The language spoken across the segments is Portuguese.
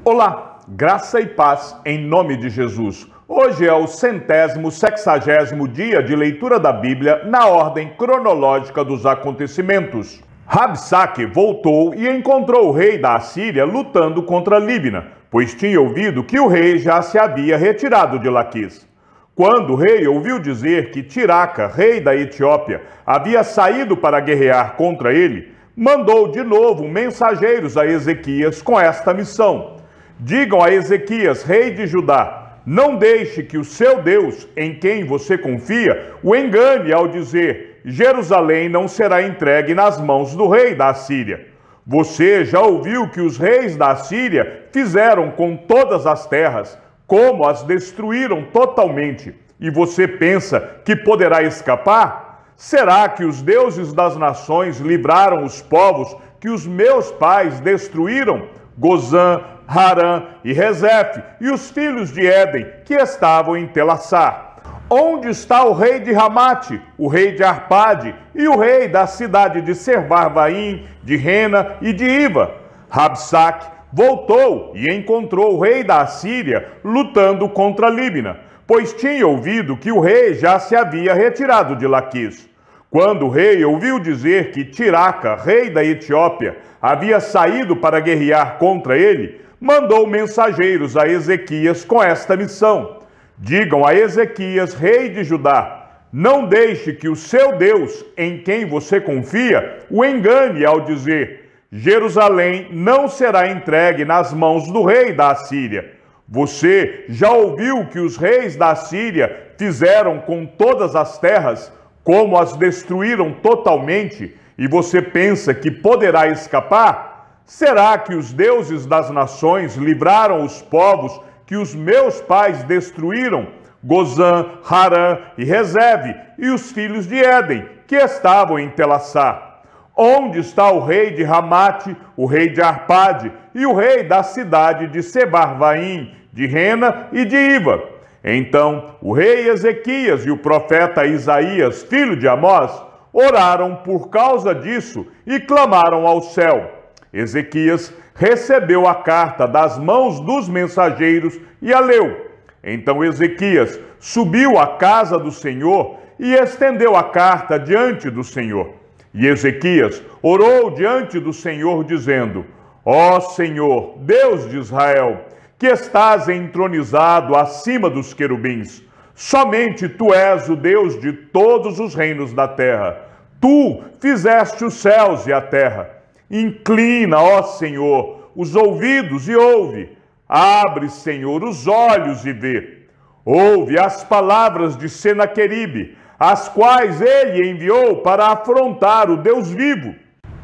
Olá, graça e paz em nome de Jesus. Hoje é o 160º dia de leitura da Bíblia na ordem cronológica dos acontecimentos. Rabsaque voltou e encontrou o rei da Assíria lutando contra Líbina, pois tinha ouvido que o rei já se havia retirado de Laquis. Quando o rei ouviu dizer que Tiraca, rei da Etiópia, havia saído para guerrear contra ele, mandou de novo mensageiros a Ezequias com esta missão: digam a Ezequias, rei de Judá, não deixe que o seu Deus, em quem você confia, o engane ao dizer: Jerusalém não será entregue nas mãos do rei da Assíria. Você já ouviu que os reis da Assíria fizeram com todas as terras, como as destruíram totalmente, e você pensa que poderá escapar? Será que os deuses das nações livraram os povos que os meus pais destruíram? Gozã, Harã e Rezefe, e os filhos de Éden, que estavam em Telassar. Onde está o rei de Ramate, o rei de Arpade, e o rei da cidade de Sevarvaim, de Rena e de Iva? Rabsaque voltou e encontrou o rei da Assíria lutando contra Líbina, pois tinha ouvido que o rei já se havia retirado de Laquis. Quando o rei ouviu dizer que Tiraca, rei da Etiópia, havia saído para guerrear contra ele, mandou mensageiros a Ezequias com esta missão: digam a Ezequias, rei de Judá, não deixe que o seu Deus, em quem você confia, o engane ao dizer: Jerusalém não será entregue nas mãos do rei da Assíria. Você já ouviu que os reis da Assíria fizeram com todas as terras, como as destruíram totalmente, e você pensa que poderá escapar? Será que os deuses das nações livraram os povos que os meus pais destruíram? Gozã, Harã e Rezefe, e os filhos de Éden, que estavam em Telassar. Onde está o rei de Ramate, o rei de Arpade e o rei da cidade de Sevarvaim, de Rena e de Iva? Então o rei Ezequias e o profeta Isaías, filho de Amós, oraram por causa disso e clamaram ao céu. Ezequias recebeu a carta das mãos dos mensageiros e a leu. Então Ezequias subiu à casa do Senhor e estendeu a carta diante do Senhor. E Ezequias orou diante do Senhor, dizendo: ó Senhor, Deus de Israel, que estás entronizado acima dos querubins, somente tu és o Deus de todos os reinos da terra. Tu fizeste os céus e a terra. Inclina, ó Senhor, os ouvidos e ouve. Abre, Senhor, os olhos e vê. Ouve as palavras de Senaqueribe, as quais ele enviou para afrontar o Deus vivo.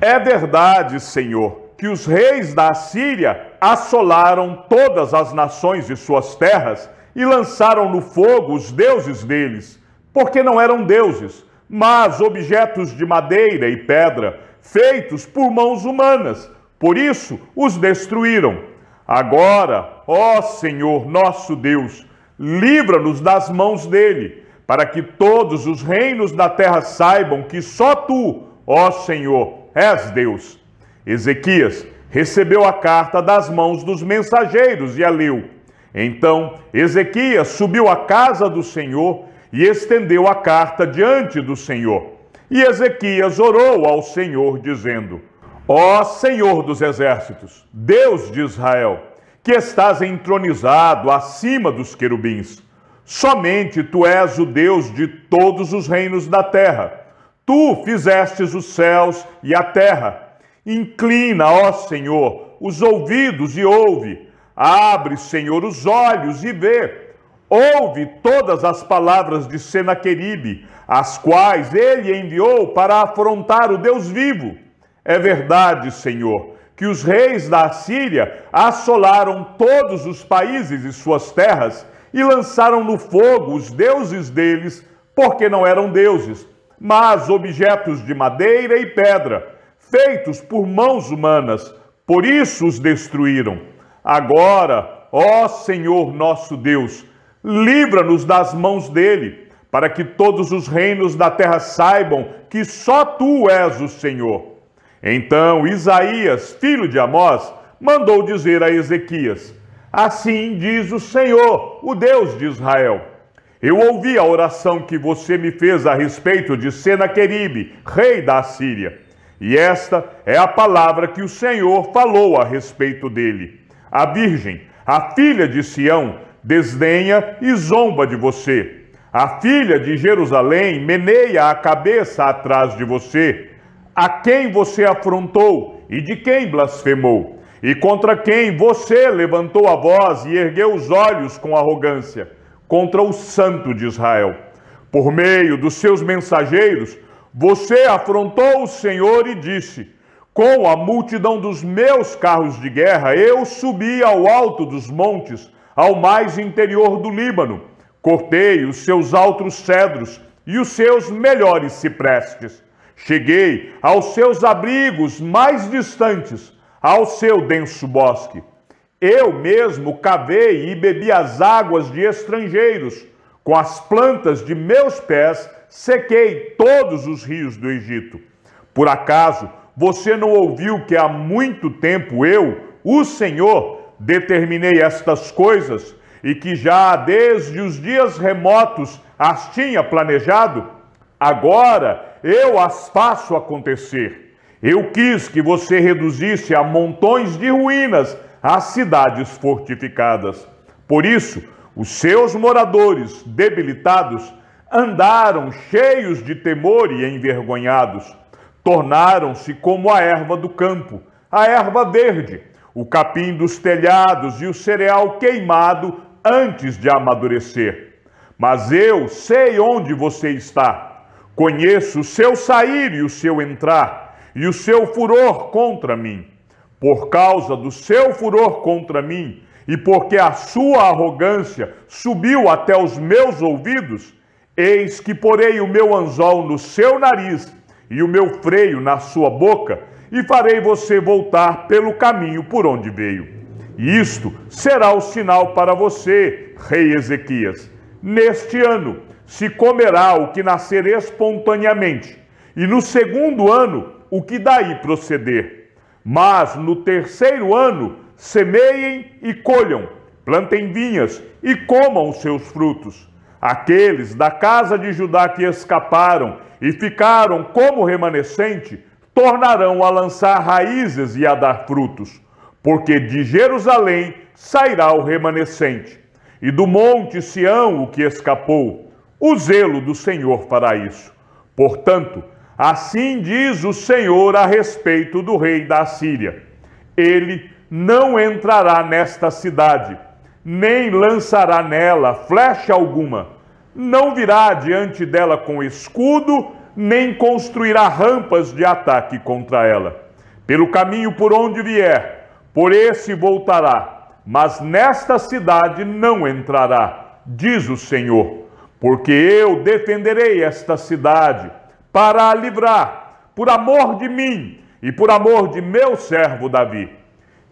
É verdade, Senhor, que os reis da Assíria assolaram todas as nações de suas terras e lançaram no fogo os deuses deles, porque não eram deuses, mas objetos de madeira e pedra, feitos por mãos humanas. Por isso os destruíram. Agora, ó Senhor nosso Deus, livra-nos das mãos dele, para que todos os reinos da terra saibam que só tu, ó Senhor, és Deus. Ezequias recebeu a carta das mãos dos mensageiros e a leu. Então Ezequias subiu à casa do Senhor e estendeu a carta diante do Senhor. E Ezequias orou ao Senhor, dizendo: ó Senhor dos exércitos, Deus de Israel, que estás entronizado acima dos querubins, somente tu és o Deus de todos os reinos da terra. Tu fizestes os céus e a terra. Inclina, ó Senhor, os ouvidos e ouve. Abre, Senhor, os olhos e vê. Ouve todas as palavras de Senaqueribe, as quais ele enviou para afrontar o Deus vivo. É verdade, Senhor, que os reis da Assíria assolaram todos os países e suas terras e lançaram no fogo os deuses deles, porque não eram deuses, mas objetos de madeira e pedra, feitos por mãos humanas. Por isso os destruíram. Agora, ó Senhor nosso Deus, livra-nos das mãos dele, para que todos os reinos da terra saibam que só tu és o Senhor. Então Isaías, filho de Amós, mandou dizer a Ezequias: assim diz o Senhor, o Deus de Israel: eu ouvi a oração que você me fez a respeito de Senaqueribe, rei da Assíria. E esta é a palavra que o Senhor falou a respeito dele. A virgem, a filha de Sião, desdenha e zomba de você. A filha de Jerusalém meneia a cabeça atrás de você. A quem você afrontou e de quem blasfemou? E contra quem você levantou a voz e ergueu os olhos com arrogância? Contra o Santo de Israel. Por meio dos seus mensageiros, você afrontou o Senhor e disse: com a multidão dos meus carros de guerra, eu subi ao alto dos montes, ao mais interior do Líbano. Cortei os seus altos cedros e os seus melhores ciprestes. Cheguei aos seus abrigos mais distantes, ao seu denso bosque. Eu mesmo cavei e bebi as águas de estrangeiros. Com as plantas de meus pés, sequei todos os rios do Egito. Por acaso, você não ouviu que há muito tempo eu, o Senhor, determinei estas coisas e que já desde os dias remotos as tinha planejado? Agora eu as faço acontecer. Eu quis que você reduzisse a montões de ruínas as cidades fortificadas. Por isso, os seus moradores debilitados andaram cheios de temor e envergonhados. Tornaram-se como a erva do campo, a erva verde, o capim dos telhados e o cereal queimado antes de amadurecer. Mas eu sei onde você está. Conheço o seu sair e o seu entrar, e o seu furor contra mim. Por causa do seu furor contra mim, e porque a sua arrogância subiu até os meus ouvidos, eis que porei o meu anzol no seu nariz e o meu freio na sua boca, e farei você voltar pelo caminho por onde veio. E isto será o sinal para você, rei Ezequias. Neste ano se comerá o que nascer espontaneamente, e no segundo ano o que daí proceder. Mas no terceiro ano semeiem e colham, plantem vinhas e comam os seus frutos. Aqueles da casa de Judá que escaparam e ficaram como remanescente, tornarão a lançar raízes e a dar frutos, porque de Jerusalém sairá o remanescente, e do monte Sião o que escapou. O zelo do Senhor fará isso. Portanto, assim diz o Senhor a respeito do rei da Assíria: ele não entrará nesta cidade, nem lançará nela flecha alguma, não virá diante dela com escudo, nem construirá rampas de ataque contra ela. Pelo caminho por onde vier, por esse voltará, mas nesta cidade não entrará, diz o Senhor, porque eu defenderei esta cidade para a livrar, por amor de mim e por amor de meu servo Davi.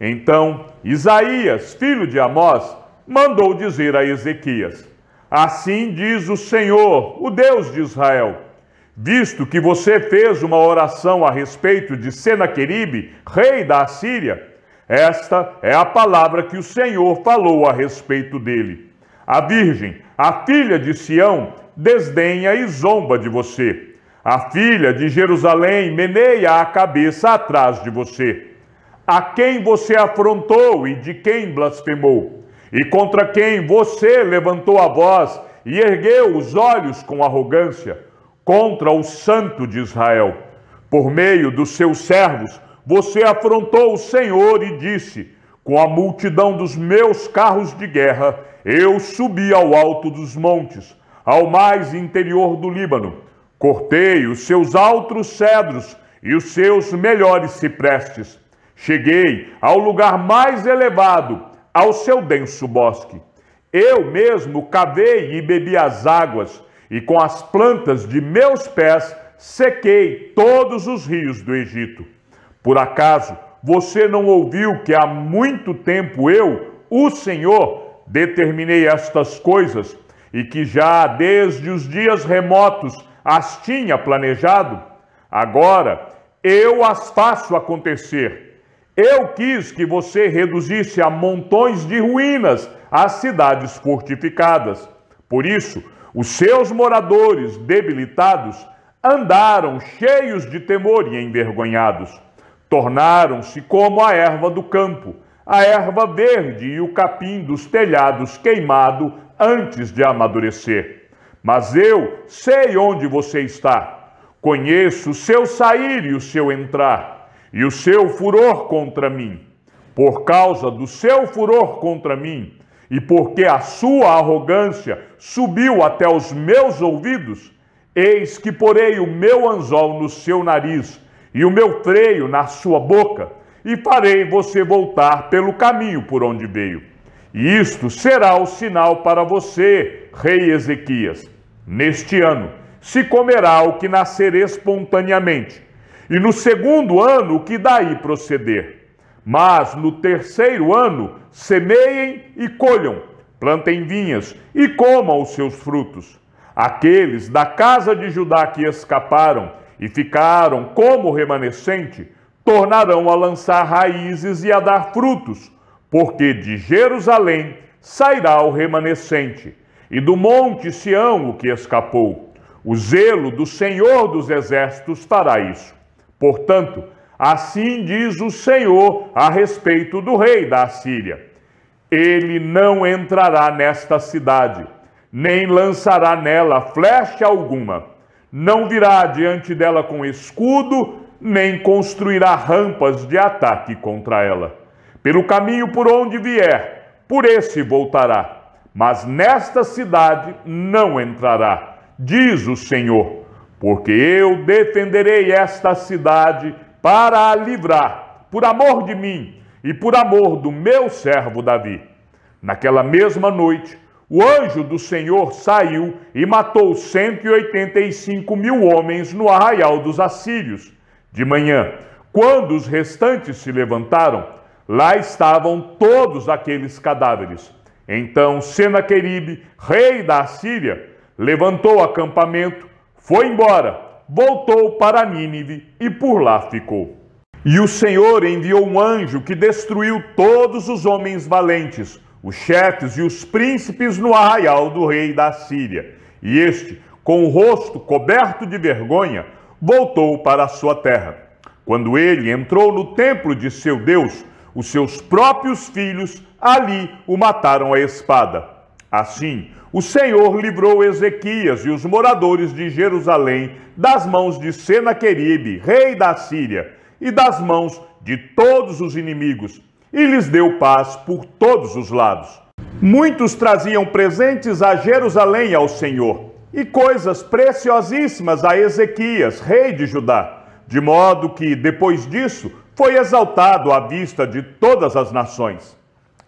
Então Isaías, filho de Amós, mandou dizer a Ezequias: assim diz o Senhor, o Deus de Israel: visto que você fez uma oração a respeito de Senaqueribe, rei da Assíria, esta é a palavra que o Senhor falou a respeito dele. A virgem, a filha de Sião, desdenha e zomba de você. A filha de Jerusalém meneia a cabeça atrás de você. A quem você afrontou e de quem blasfemou? E contra quem você levantou a voz e ergueu os olhos com arrogância? Contra o Santo de Israel. Por meio dos seus servos, você afrontou o Senhor e disse: com a multidão dos meus carros de guerra, eu subi ao alto dos montes, ao mais interior do Líbano. Cortei os seus altos cedros e os seus melhores ciprestes. Cheguei ao lugar mais elevado, ao seu denso bosque. Eu mesmo cavei e bebi as águas, e com as plantas de meus pés sequei todos os rios do Egito. Por acaso você não ouviu que há muito tempo eu, o Senhor, determinei estas coisas, e que já desde os dias remotos as tinha planejado? Agora eu as faço acontecer. Eu quis que você reduzisse a montões de ruínas as cidades fortificadas. Por isso, os seus moradores debilitados andaram cheios de temor e envergonhados. Tornaram-se como a erva do campo, a erva verde e o capim dos telhados queimado antes de amadurecer. Mas eu sei onde você está. Conheço o seu sair e o seu entrar, e o seu furor contra mim. Por causa do seu furor contra mim, e porque a sua arrogância subiu até os meus ouvidos, eis que porei o meu anzol no seu nariz e o meu freio na sua boca, e farei você voltar pelo caminho por onde veio. E isto será o sinal para você, rei Ezequias. Neste ano se comerá o que nascer espontaneamente, e no segundo ano o que daí proceder. Mas no terceiro ano semeiem e colham, plantem vinhas e comam os seus frutos. Aqueles da casa de Judá que escaparam e ficaram como remanescente, tornarão a lançar raízes e a dar frutos, porque de Jerusalém sairá o remanescente, e do monte Sião o que escapou. O zelo do Senhor dos Exércitos fará isso. Portanto, assim diz o Senhor a respeito do rei da Assíria: ele não entrará nesta cidade, nem lançará nela flecha alguma. Não virá diante dela com escudo, nem construirá rampas de ataque contra ela. Pelo caminho por onde vier, por esse voltará. Mas nesta cidade não entrará, diz o Senhor, porque eu defenderei esta cidade para a livrar, por amor de mim e por amor do meu servo Davi. Naquela mesma noite, o anjo do Senhor saiu e matou 185 mil homens no arraial dos assírios. De manhã, quando os restantes se levantaram, lá estavam todos aqueles cadáveres. Então Senaqueribe, rei da Assíria, levantou acampamento, foi embora, voltou para Nínive e por lá ficou. E o Senhor enviou um anjo que destruiu todos os homens valentes, os chefes e os príncipes no arraial do rei da Assíria. E este, com o rosto coberto de vergonha, voltou para a sua terra. Quando ele entrou no templo de seu Deus, os seus próprios filhos ali o mataram à espada. Assim, o Senhor livrou Ezequias e os moradores de Jerusalém das mãos de Senaqueribe, rei da Assíria, e das mãos de todos os inimigos, e lhes deu paz por todos os lados. Muitos traziam presentes a Jerusalém ao Senhor, e coisas preciosíssimas a Ezequias, rei de Judá, de modo que, depois disso, foi exaltado à vista de todas as nações.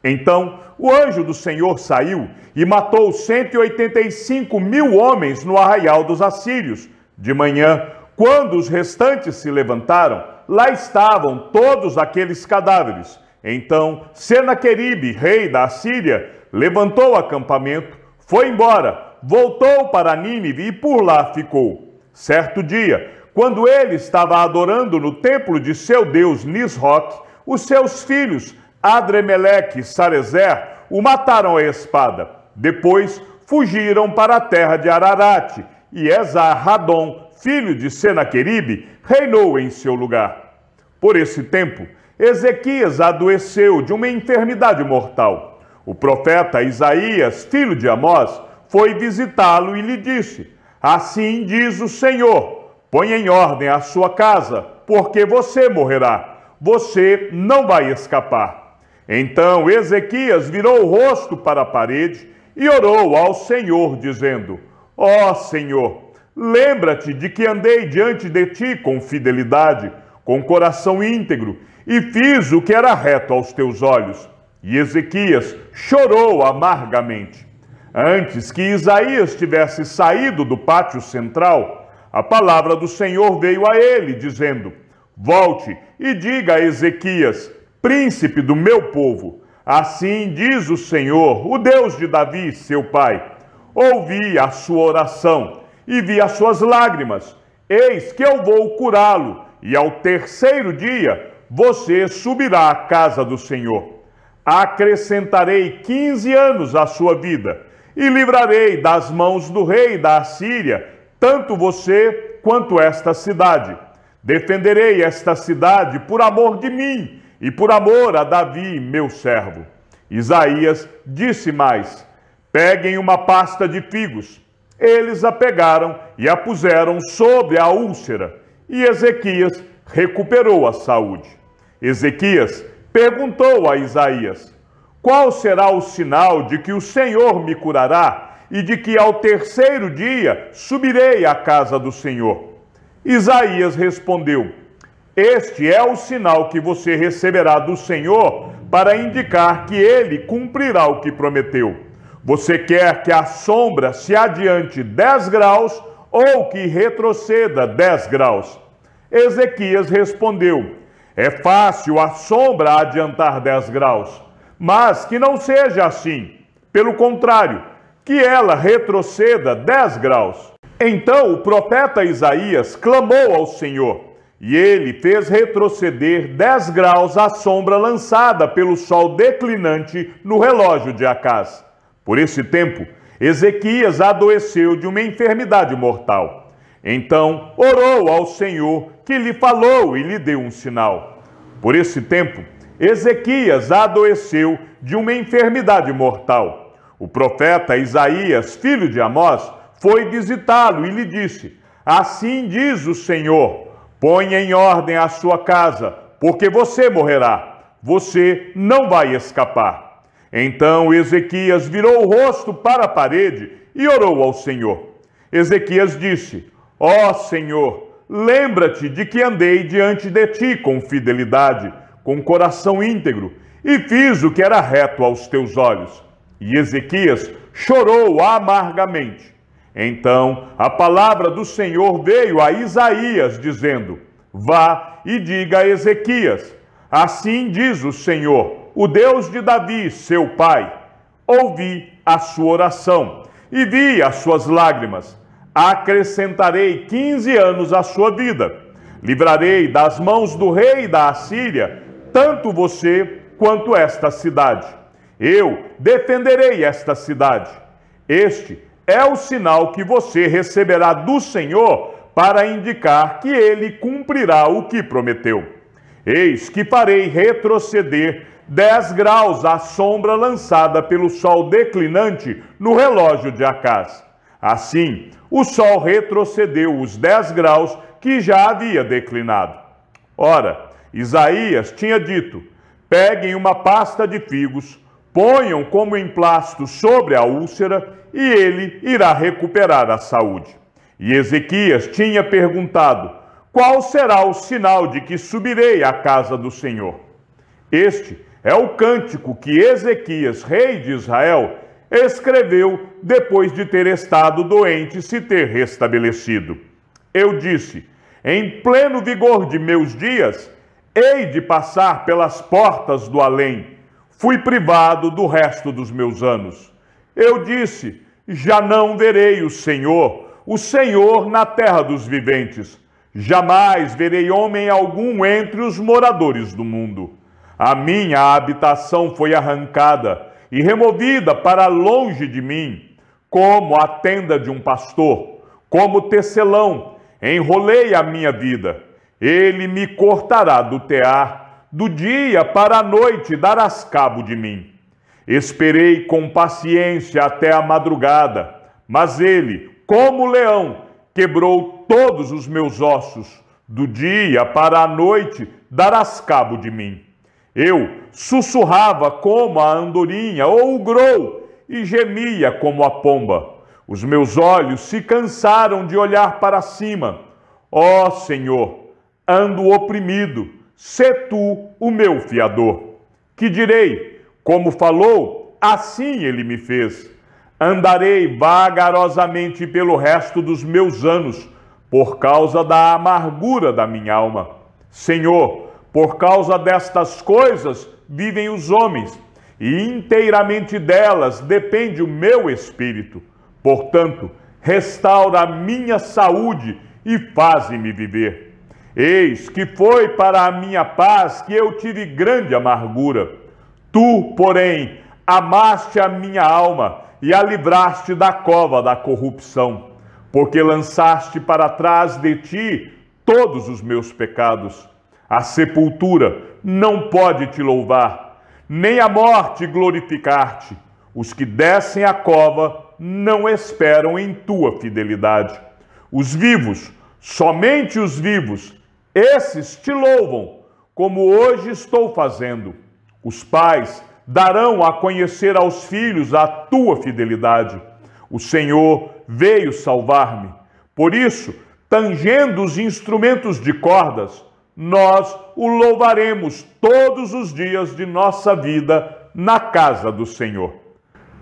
Então o anjo do Senhor saiu e matou 185 mil homens no arraial dos assírios. De manhã, quando os restantes se levantaram, lá estavam todos aqueles cadáveres. Então Senaqueribe, rei da Assíria, levantou acampamento, foi embora, voltou para Nínive e por lá ficou. Certo dia, quando ele estava adorando no templo de seu deus Nisroque, os seus filhos, Adremeleque e Sarezer, o mataram à espada. Depois fugiram para a terra de Ararate, e Esar-Hadom, filho de Senaqueribe, reinou em seu lugar. Por esse tempo, Ezequias adoeceu de uma enfermidade mortal. O profeta Isaías, filho de Amós, foi visitá-lo e lhe disse: assim diz o Senhor, ponha em ordem a sua casa, porque você morrerá. Você não vai escapar. Então Ezequias virou o rosto para a parede e orou ao Senhor, dizendo: ó Senhor, lembra-te de que andei diante de ti com fidelidade, com coração íntegro, e fiz o que era reto aos teus olhos. E Ezequias chorou amargamente. Antes que Isaías tivesse saído do pátio central, a palavra do Senhor veio a ele, dizendo: volte e diga a Ezequias, príncipe do meu povo, assim diz o Senhor, o Deus de Davi, seu pai: ouvi a sua oração e vi as suas lágrimas. Eis que eu vou curá-lo, e ao terceiro dia você subirá à casa do Senhor. Acrescentarei 15 anos à sua vida e livrarei das mãos do rei da Assíria tanto você quanto esta cidade. Defenderei esta cidade por amor de mim e por amor a Davi, meu servo. Isaías disse mais: peguem uma pasta de figos. Eles a pegaram e a puseram sobre a úlcera, e Ezequias recuperou a saúde. Ezequias perguntou a Isaías: qual será o sinal de que o Senhor me curará e de que ao terceiro dia subirei à casa do Senhor? Isaías respondeu: este é o sinal que você receberá do Senhor para indicar que ele cumprirá o que prometeu. Você quer que a sombra se adiante 10 graus ou que retroceda 10 graus? Ezequias respondeu: é fácil a sombra adiantar 10 graus, mas que não seja assim. Pelo contrário, que ela retroceda 10 graus. Então o profeta Isaías clamou ao Senhor, e ele fez retroceder 10 graus a sombra lançada pelo sol declinante no relógio de Acaz. Por esse tempo, Ezequias adoeceu de uma enfermidade mortal. Então orou ao Senhor, que lhe falou e lhe deu um sinal. Por esse tempo, Ezequias adoeceu de uma enfermidade mortal. O profeta Isaías, filho de Amós, foi visitá-lo e lhe disse: assim diz o Senhor, ponha em ordem a sua casa, porque você morrerá, você não vai escapar. Então Ezequias virou o rosto para a parede e orou ao Senhor. Ezequias disse: ó Senhor, lembra-te de que andei diante de ti com fidelidade, com coração íntegro, e fiz o que era reto aos teus olhos. E Ezequias chorou amargamente. Então a palavra do Senhor veio a Isaías, dizendo: vá e diga a Ezequias: assim diz o Senhor, o Deus de Davi, seu pai, ouvi a sua oração e vi as suas lágrimas. Acrescentarei 15 anos à sua vida. Livrarei das mãos do rei da Assíria tanto você quanto esta cidade. Eu defenderei esta cidade. Este é o sinal que você receberá do Senhor para indicar que ele cumprirá o que prometeu. Eis que farei retroceder 10 graus a sombra lançada pelo sol declinante no relógio de Acaz. Assim, o sol retrocedeu os 10 graus que já havia declinado. Ora, Isaías tinha dito: peguem uma pasta de figos, ponham como emplasto sobre a úlcera e ele irá recuperar a saúde. E Ezequias tinha perguntado: qual será o sinal de que subirei à casa do Senhor? Este é o cântico que Ezequias, rei de Israel, escreveu depois de ter estado doente e se ter restabelecido. Eu disse: em pleno vigor de meus dias, hei de passar pelas portas do além. Fui privado do resto dos meus anos. Eu disse: já não verei o Senhor na terra dos viventes. Jamais verei homem algum entre os moradores do mundo. A minha habitação foi arrancada e removida para longe de mim, como a tenda de um pastor, como tecelão, enrolei a minha vida. Ele me cortará do tear, do dia para a noite darás cabo de mim. Esperei com paciência até a madrugada, mas ele, como leão, quebrou todos os meus ossos. Do dia para a noite darás cabo de mim. Eu sussurrava como a andorinha ou o grou e gemia como a pomba. Os meus olhos se cansaram de olhar para cima. Ó Senhor, ando oprimido, sê tu o meu fiador. Que direi? Como falou, assim ele me fez. Andarei vagarosamente pelo resto dos meus anos, por causa da amargura da minha alma. Senhor, por causa destas coisas vivem os homens, e inteiramente delas depende o meu espírito. Portanto, restaura a minha saúde e faze-me viver. Eis que foi para a minha paz que eu tive grande amargura. Tu, porém, amaste a minha alma e a livraste da cova da corrupção, porque lançaste para trás de ti todos os meus pecados. A sepultura não pode te louvar, nem a morte glorificar-te. Os que descem a cova não esperam em tua fidelidade. Os vivos, somente os vivos, esses te louvam, como hoje estou fazendo. Os pais darão a conhecer aos filhos a tua fidelidade. O Senhor veio salvar-me. Por isso, tangendo os instrumentos de cordas, nós o louvaremos todos os dias de nossa vida na casa do Senhor.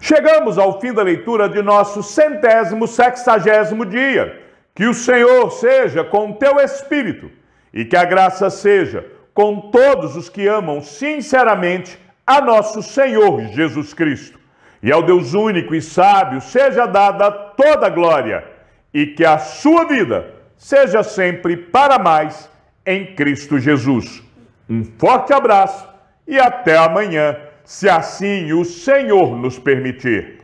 Chegamos ao fim da leitura de nosso 160º dia. Que o Senhor seja com teu espírito e que a graça seja com todos os que amam sinceramente a nosso Senhor Jesus Cristo. E ao Deus único e sábio seja dada toda a glória e que a sua vida seja sempre para mais em Cristo Jesus. Um forte abraço e até amanhã, se assim o Senhor nos permitir.